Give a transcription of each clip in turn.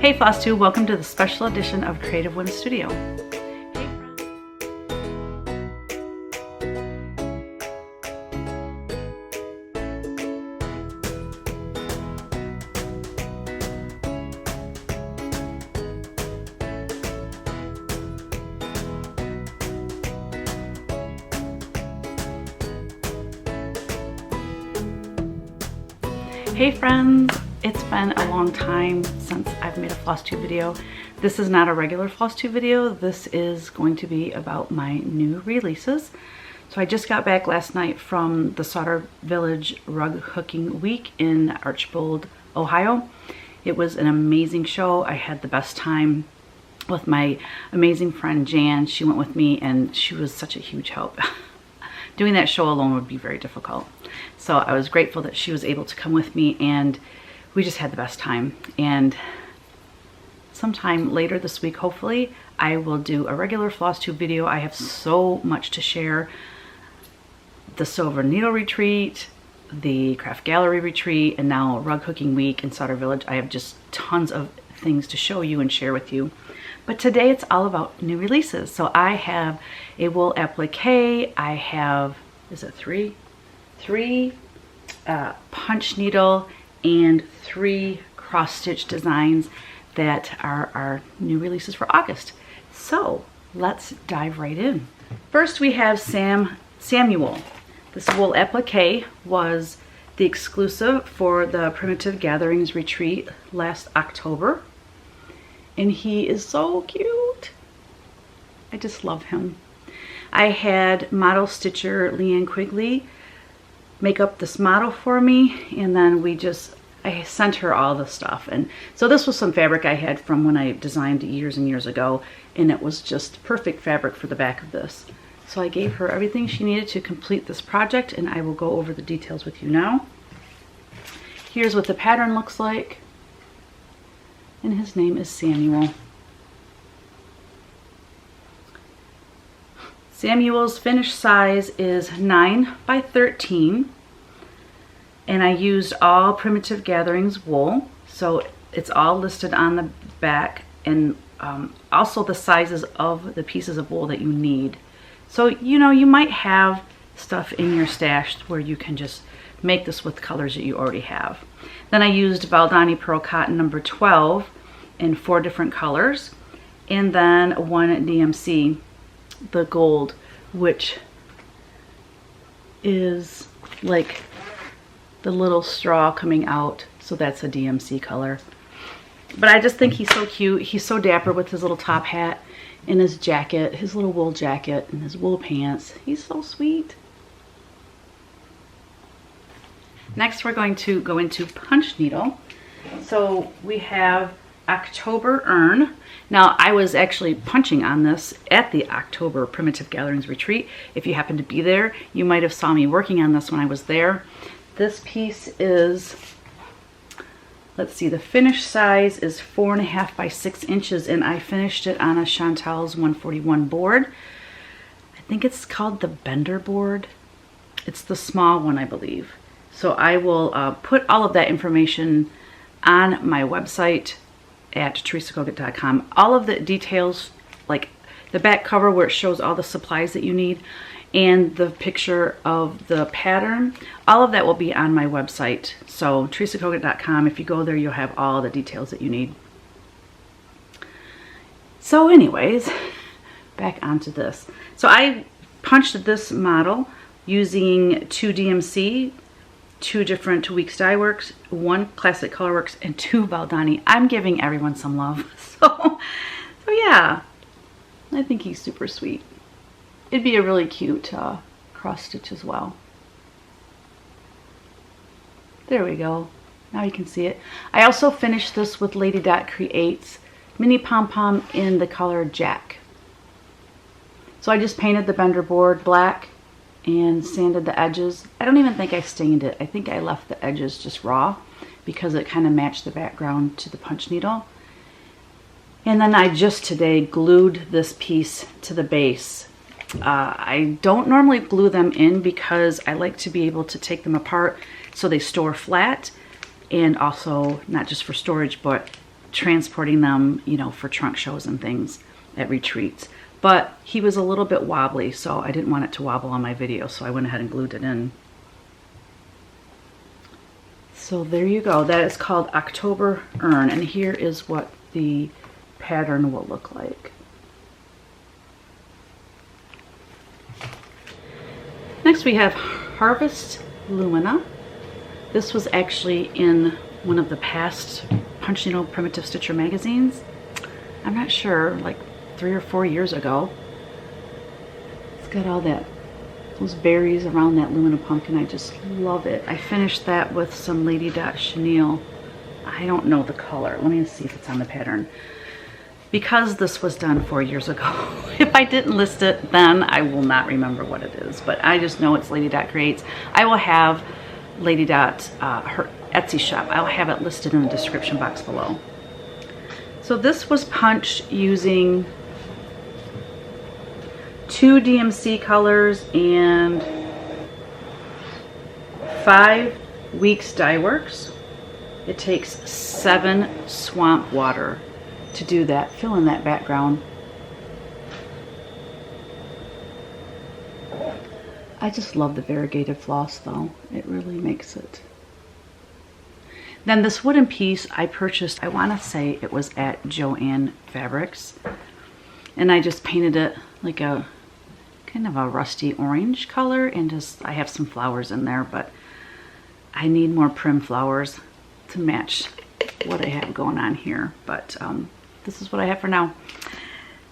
Hey Flosstube, welcome to the special edition of Creative One Studio. Hey friends, it's been a long time since I've made a Flosstube video. This is not a regular Flosstube video. This is going to be about my new releases. So I just got back last night from the Sauter Village Rug Hooking Week in Archbold, Ohio. It was an amazing show. I had the best time with my amazing friend Jan. She went with me and she was such a huge help. Doing that show alone would be very difficult. So I was grateful that she was able to come with me and we just had the best time. And sometime later this week, hopefully, I will do a regular Flosstube video. I have so much to share. The Silver Needle Retreat, the Craft Gallery Retreat, and now Rug Hooking Week in Sauter Village. I have just tons of things to show you and share with you. But today it's all about new releases. So I have a wool applique. I have, is it three punch needle and 3 cross stitch designs that are our new releases for August. So let's dive right in. First we have Samuel. This wool applique was the exclusive for the Primitive Gatherings retreat last October. And he is so cute. I just love him. I had model stitcher Leanne Quigley make up this model for me, and then I sent her all the stuff. And so this was some fabric I had from when I designed years and years ago, and it was just perfect fabric for the back of this. So I gave her everything she needed to complete this project, and I will go over the details with you now. Here's what the pattern looks like. And his name is Samuel. Samuel's finished size is 9 by 13. And I used all Primitive Gatherings wool. So it's all listed on the back, and also the sizes of the pieces of wool that you need. So, you know, you might have stuff in your stash where you can just make this with colors that you already have. Then I used Valdani Pearl Cotton number 12 in 4 different colors, and then 1 DMC, the gold, which is like the little straw coming out, so that's a DMC color. But I just think he's so cute. He's so dapper with his little top hat and his jacket, his little wool jacket and his wool pants. He's so sweet. Next, we're going to go into punch needle. So we have October Urn. Now, I was actually punching on this at the October Primitive Gatherings Retreat. If you happen to be there, you might have saw me working on this when I was there. This piece is, let's see, the finished size is 4.5 by 6 inches, and I finished it on a Chantelle's 141 board. I think it's called the Bender board. It's the small one, I believe. So I will put all of that information on my website at teresakogut.com. All of the details, like the back cover where it shows all the supplies that you need and the picture of the pattern, all of that will be on my website. So teresakogut.com, if you go there, you'll have all the details that you need. So anyways, back onto this. So I punched this model using 2 DMC, 2 different Weeks Dye Works, 1 Classic Colorworks, and 2 Valdani. I'm giving everyone some love. So yeah, I think he's super sweet. It'd be a really cute cross stitch as well. There we go. Now you can see it. I also finished this with Lady Dot Creates Mini Pom Pom in the color Jack. So I just painted the Bender board black and sanded the edges. I don't even think I stained it. I think I left the edges just raw because it kind of matched the background to the punch needle. And then I just today glued this piece to the base. I don't normally glue them in because I like to be able to take them apart so they store flat, and also not just for storage but transporting them, you know, for trunk shows and things at retreats. But he was a little bit wobbly, so I didn't want it to wobble on my video, so I went ahead and glued it in. So there you go. That is called October Urn, and here is what the pattern will look like. Next we have Harvest Lumina. This was actually in one of the past Punch Needle Primitive Stitcher magazines. I'm not sure, like 3 or 4 years ago. It's got all those berries around that Lumina pumpkin. I just love it. I finished that with some Lady Dot Chenille. I don't know the color. Let me see if it's on the pattern. Because this was done 4 years ago, if I didn't list it then, I will not remember what it is. But I just know it's Lady Dot Creates. I will have Lady Dot, her Etsy shop, I'll have it listed in the description box below. So this was punched using 2 DMC colors and 5 Weeks Dye Works. It takes 7 swamp water to do that, fill in that background. I just love the variegated floss though. It really makes it. Then this wooden piece I purchased, I want to say it was at Joann Fabrics. And I just painted it like a kind of a rusty orange color, and just I have some flowers in there, but I need more prim flowers to match what I have going on here. But this is what I have for now.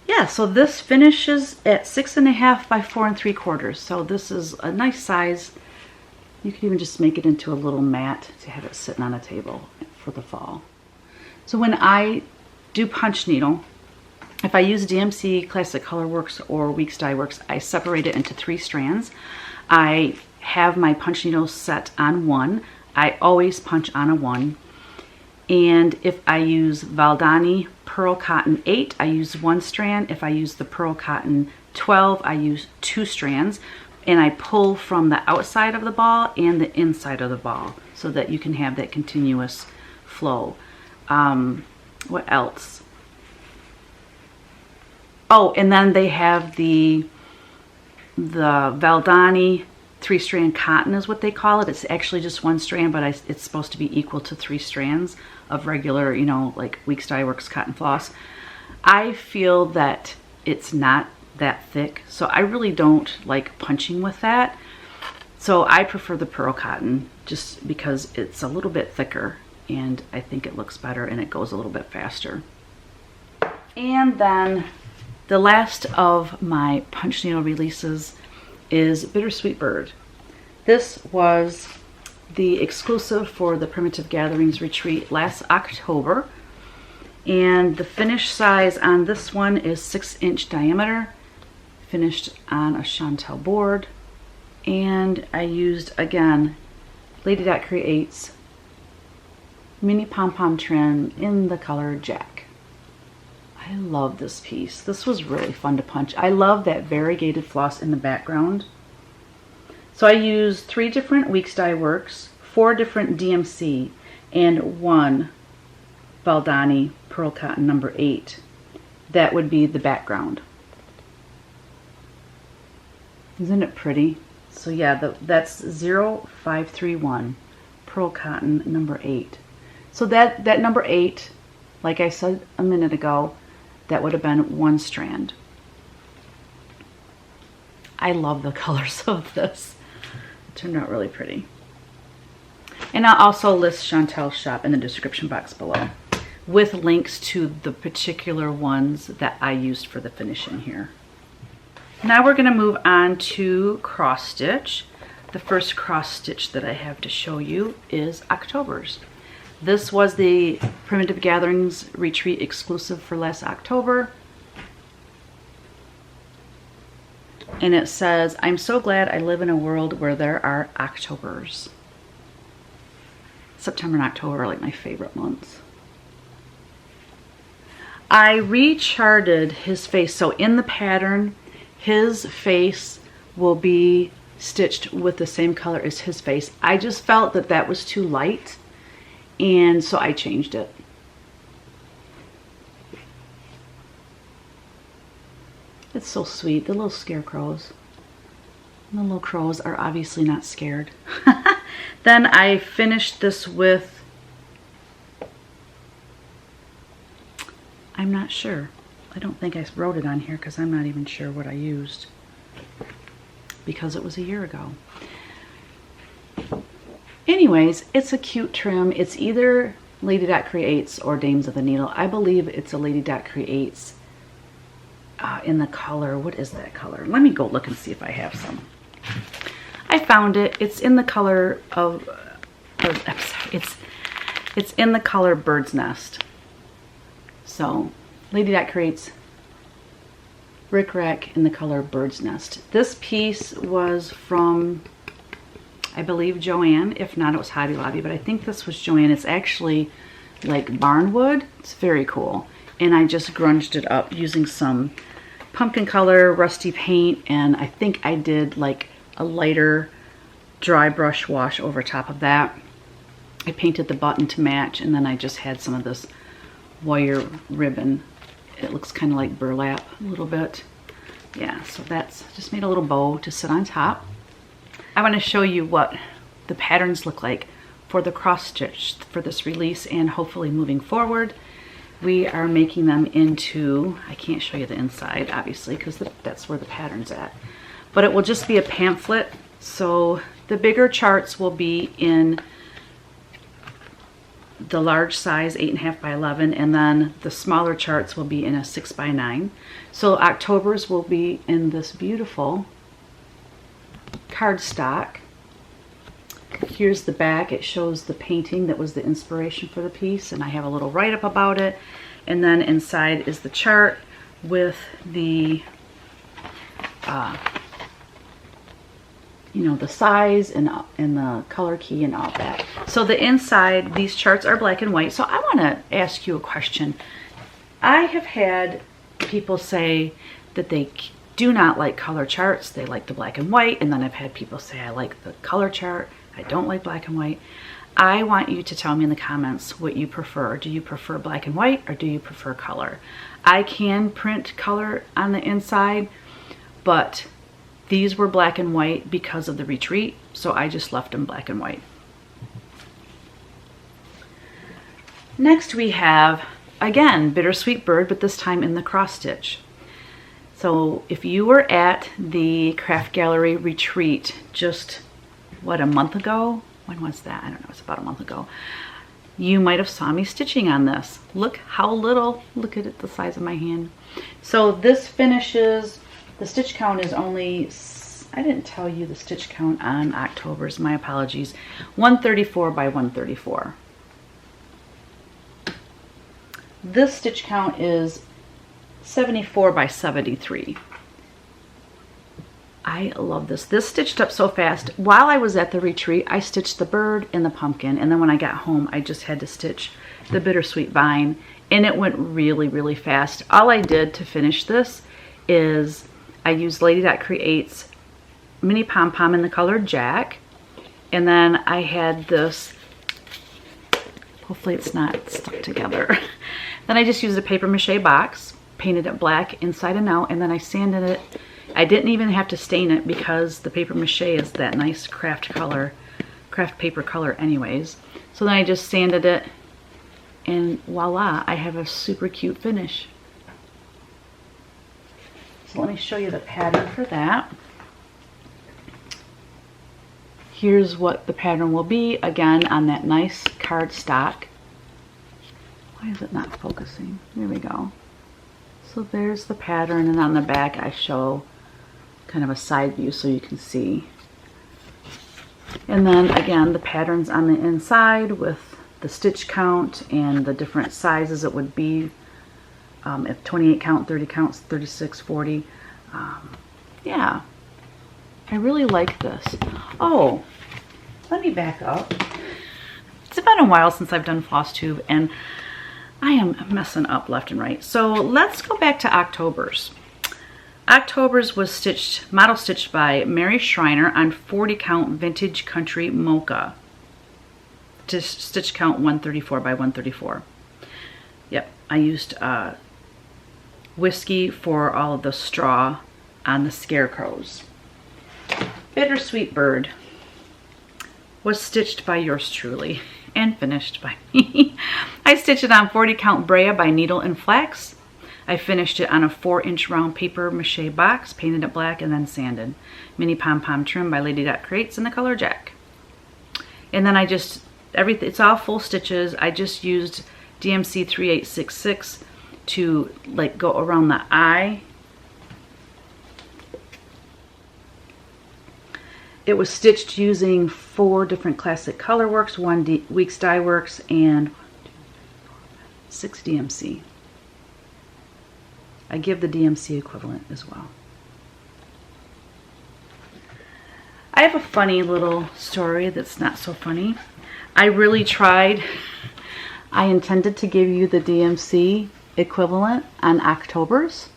Yeah, so this finishes at 6.5 by 4 3/4. So this is a nice size. You could even just make it into a little mat to have it sitting on a table for the fall. So when I do punch needle, if I use DMC Classic Colorworks or Weeks Dye Works, I separate it into 3 strands. I have my punch needle set on 1. I always punch on a 1. And if I use Valdani Pearl Cotton 8, I use 1 strand. If I use the Pearl Cotton 12, I use 2 strands. And I pull from the outside of the ball and the inside of the ball so that you can have that continuous flow. What else? Oh, and then they have the Valdani 3-strand cotton is what they call it. It's actually just 1 strand, but it's supposed to be equal to 3 strands of regular, you know, like Weeks Dye Works cotton floss. I feel that it's not that thick, so I really don't like punching with that. So I prefer the pearl cotton just because it's a little bit thicker and I think it looks better and it goes a little bit faster. And then the last of my punch needle releases is Bittersweet Bird. This was the exclusive for the Primitive Gatherings retreat last October, and the finish size on this one is 6-inch diameter, finished on a Chantelle board, and I used again Lady Dot Creates mini pom-pom trim in the color Jack. I love this piece. This was really fun to punch. I love that variegated floss in the background. So I used 3 different Weeks Dye Works, 4 different DMC, and 1 Valdani Pearl Cotton number 8. That would be the background. Isn't it pretty? So yeah, that's 0531 Pearl Cotton number 8. So that number 8, like I said a minute ago, that would have been 1 strand. I love the colors of this. It turned out really pretty. And I'll also list Chantelle's shop in the description box below with links to the particular ones that I used for the finishing here. Now we're going to move on to cross stitch. The first cross stitch that I have to show you is October's. This was the Primitive Gatherings retreat exclusive for last October. And it says, "I'm so glad I live in a world where there are Octobers." September and October are like my favorite months. I recharted his face. So in the pattern, his face will be stitched with the same color as his face. I just felt that that was too light, and so I changed it. That's so sweet, the little scarecrows. The little crows are obviously not scared. Then I finished this with, I'm not sure. I don't think I wrote it on here because I'm not even sure what I used because it was a year ago. Anyways, it's a cute trim. It's either Lady Dot Creates or Dames of the Needle. I believe it's a Lady Dot Creates in the color. What is that color? Let me go look and see if I have some. I found it. It's in the color of, it's in the color Bird's Nest. So, Lady Dot Creates Rick Rack in the color Bird's Nest. This piece was from, I believe, Joann. If not, it was Hobby Lobby, but I think this was Joann. It's actually like barnwood. It's very cool. And I just grunged it up using some pumpkin color, rusty paint, and I think I did like a lighter dry brush wash over top of that. I painted the button to match, and then I just had some of this wire ribbon. It looks kind of like burlap a little bit. Yeah, so that's just made a little bow to sit on top. I want to show you what the patterns look like for the cross stitch for this release, and hopefully moving forward we are making them into, I can't show you the inside obviously because that's where the pattern's at, but it will just be a pamphlet. So the bigger charts will be in the large size 8.5 by 11, and then the smaller charts will be in a 6 by 9. So October's will be in this beautiful cardstock. Here's the back. It shows the painting that was the inspiration for the piece, and I have a little write-up about it. And then inside is the chart with the you know, the size and the color key and all that. So the inside, these charts are black and white. So I want to ask you a question. I have had people say that they do not like color charts. They like the black and white. And then I've had people say, I like the color chart. I don't like black and white. I want you to tell me in the comments what you prefer. Do you prefer black and white or do you prefer color? I can print color on the inside, but these were black and white because of the retreat, so I just left them black and white. Next we have, again, Bittersweet Bird, but this time in the cross stitch. So if you were at the Craft Gallery retreat just, what, a month ago? When was that? I don't know, it's about a month ago. You might have saw me stitching on this. Look how little, look at it, the size of my hand. So this finishes, the stitch count is only, I didn't tell you the stitch count on October's, my apologies, 134 by 134. This stitch count is 74 by 73. I love this. This stitched up so fast. While I was at the retreat, I stitched the bird and the pumpkin, and then when I got home, I just had to stitch the bittersweet vine, and it went really, really fast. All I did to finish this is I used Lady Dot Creates mini pom-pom in the color Jack, and then I had this, hopefully it's not stuck together, then I just used a paper mache box, painted it black inside and out, and then I sanded it. I didn't even have to stain it because the paper mache is that nice craft paper color anyways. So then I just sanded it, and voila, I have a super cute finish. So let me show you the pattern for that. Here's what the pattern will be, again, on that nice cardstock. Why is it not focusing? There we go. So there's the pattern, and on the back I show kind of a side view so you can see. And then again, the patterns on the inside with the stitch count and the different sizes it would be. If 28 count, 30 counts, 36, 40. Yeah, I really like this. Oh, let me back up. It's been a while since I've done Flosstube, and I am messing up left and right. So let's go back to October's. October's was stitched, model stitched by Mary Schreiner on 40 count vintage country mocha. Just stitch count 134 by 134. Yep, I used whiskey for all of the straw on the scarecrows. Bittersweet Bird was stitched by yours truly and finished by me. I stitched it on 40 count Brea by Needle and Flax. I finished it on a 4-inch round paper mache box, painted it black and then sanded. Mini Pom Pom trim by Lady Dot Creates in the color Jack. And then I just, everything, it's all full stitches. I just used DMC 3866 to like go around the eye. It was stitched using 4 different classic color works, 1 Weeks Dye Works, and 6 DMC. I give the DMC equivalent as well. I have a funny little story that's not so funny. I really tried. I intended to give you the DMC equivalent on October's,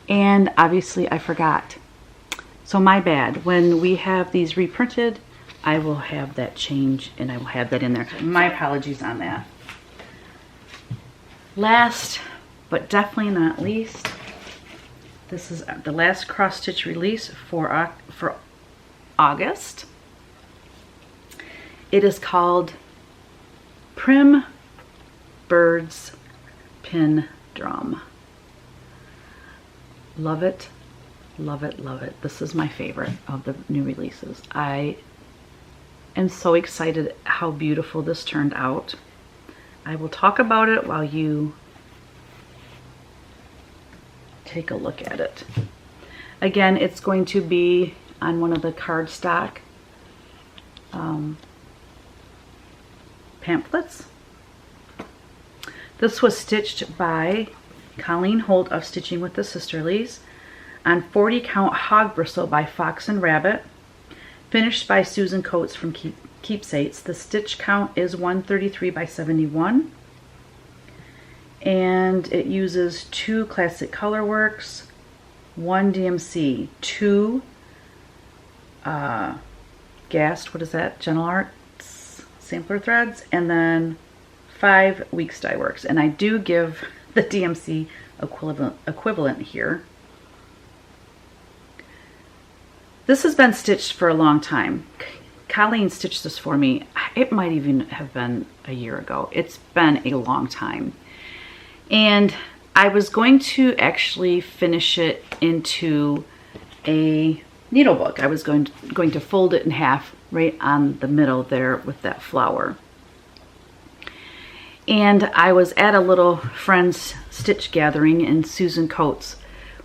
and obviously I forgot. So my bad. When we have these reprinted, I will have that change and I will have that in there. My apologies on that. Last, but definitely not least, this is the last cross stitch release for August. It is called Prim Bird's Pin Drum. Love it, love it, love it. This is my favorite of the new releases. I am so excited how beautiful this turned out. I will talk about it while you take a look at it. Again, it's going to be on one of the cardstock pamphlets. This was stitched by Colleen Holt of Stitching with the Sisterlies on 40 count hog bristle by Fox and Rabbit, finished by Susan Coates from Keepsakes. The stitch count is 133 by 71, and it uses 2 classic color works, 1 DMC, 2 gassed, what is that, Gentle Arts sampler threads, and then 5 Weeks Dye Works. And I do give the DMC equivalent here. This has been stitched for a long time. Colleen stitched this for me. It might even have been a year ago. It's been a long time. And I was going to actually finish it into a needle book. I was going to fold it in half right on the middle there with that flower. And I was at a little friend's stitch gathering, and Susan Coates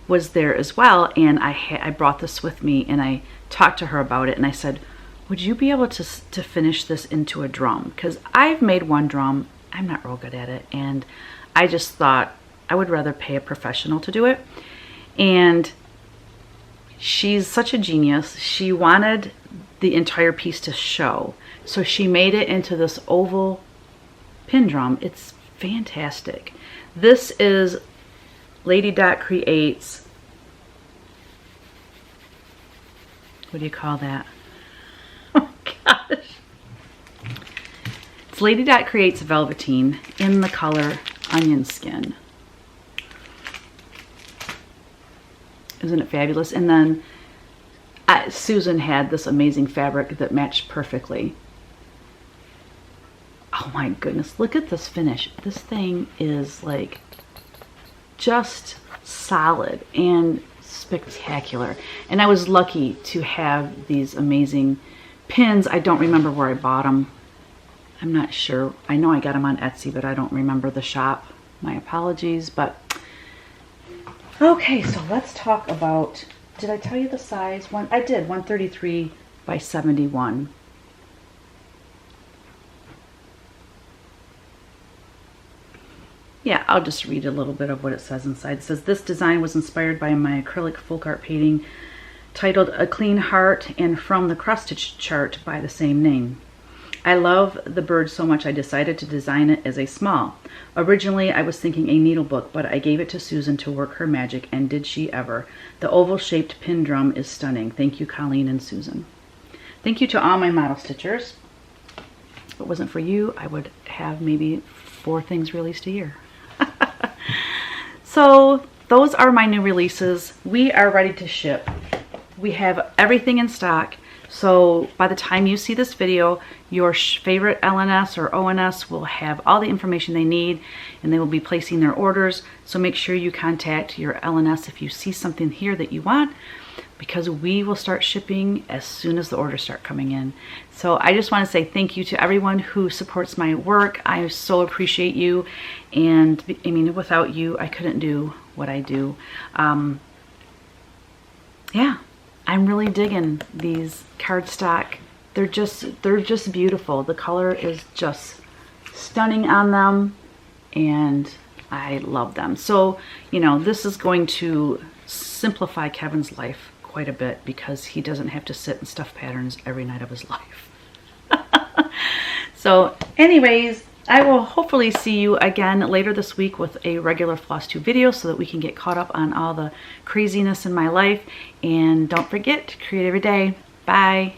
was there as well, and I brought this with me, and I talked to her about it, and I said, would you be able to finish this into a drum? Because I've made one drum. I'm not real good at it, and I just thought I would rather pay a professional to do it. And she's such a genius. She wanted the entire piece to show, so she made it into this oval pin drum. It's fantastic. This is Lady Dot Creates, what do you call that? Oh gosh. It's Lady Dot Creates Velveteen in the color Onion Skin. Isn't it fabulous? And then Susan had this amazing fabric that matched perfectly. Oh my goodness, look at this finish. This thing is like just solid and spectacular. And I was lucky to have these amazing pins. I don't remember where I bought them. I'm not sure. I know I got them on Etsy, but I don't remember the shop. My apologies, but okay, so let's talk about, did I tell you the size? I did, 133 by 71. Yeah, I'll just read a little bit of what it says inside. It says, this design was inspired by my acrylic folk art painting titled A Clean Heart and from the cross stitch chart by the same name. I love the bird so much I decided to design it as a small. Originally I was thinking a needle book, but I gave it to Susan to work her magic, and did she ever. The oval shaped pin drum is stunning. Thank you, Colleen and Susan. Thank you to all my model stitchers. If it wasn't for you, I would have maybe 4 things released a year. So those are my new releases. We are ready to ship. We have everything in stock. So by the time you see this video, your favorite LNS or ONS will have all the information they need, and they will be placing their orders. So make sure you contact your LNS if you see something here that you want, because we will start shipping as soon as the orders start coming in. So I just want to say thank you to everyone who supports my work. I so appreciate you. And I mean, without you, I couldn't do what I do. Yeah. I'm really digging these cardstock. They're just beautiful. The color is just stunning on them, and I love them. So, you know, this is going to simplify Kevin's life quite a bit, because he doesn't have to sit and stuff patterns every night of his life. So anyways, I will hopefully see you again later this week with a regular Flosstube video, so that we can get caught up on all the craziness in my life. And don't forget to create every day. Bye.